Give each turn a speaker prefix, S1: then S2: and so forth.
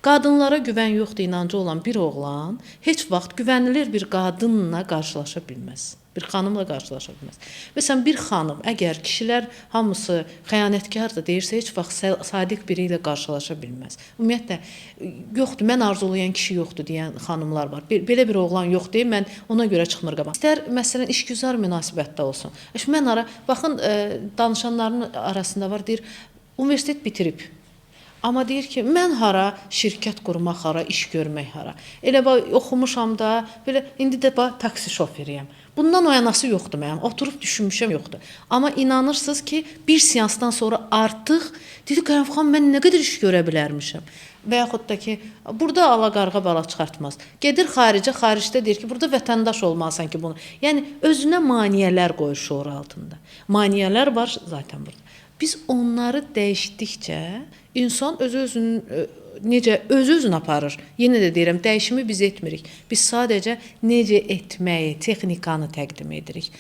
S1: Qadınlara güvən yoxdur inancı olan bir oğlan heç vaxt güvənilir bir qadınla qarşılaşa bilməz. Bir xanımla qarşılaşa bilməz. Məsələn, bir xanım, əgər kişilər hamısı xəyanətkardır deyirsə, heç vaxt sadiq biri ilə qarşılaşa bilməz. Ümumiyyətlə, yoxdur, mən arzulayan kişi yoxdur deyən xanımlar var. Belə bir oğlan yox deyir, mən ona görə çıxmır qabağa. İstər, məsələn, işgüzar münasibətdə olsun. Mən baxın, danışanların arasında var, deyir, universitet bitirib. Amma deyir ki, mən hara şirkət qurmaq, hara iş görmək, hara. Elə oxumuşam da, belə indi də taksi şoferiyəm. Bundan o yanası yoxdur mənim. Oturub düşünmüşəm yoxdur. Amma inanırsınız ki, bir seansdan sonra artıq dedi Qərəmxan mən nə qədər iş görə bilərmişəm. Və yaxud da ki, burada ala qarğa bala çıxartmaz. Gedir xaricə, xaricdə deyir ki, burada vətəndaş olmalısan ki bunu. Yəni özünə maneələr qoyur şuur altında. Maneələr var zaten burada. Biz onları dəyişdikcə insan özünü necə özünü aparır. Yenə də deyirəm, dəyişimi biz etmirik. Biz sadəcə necə etməyi, texnikanı təqdim edirik.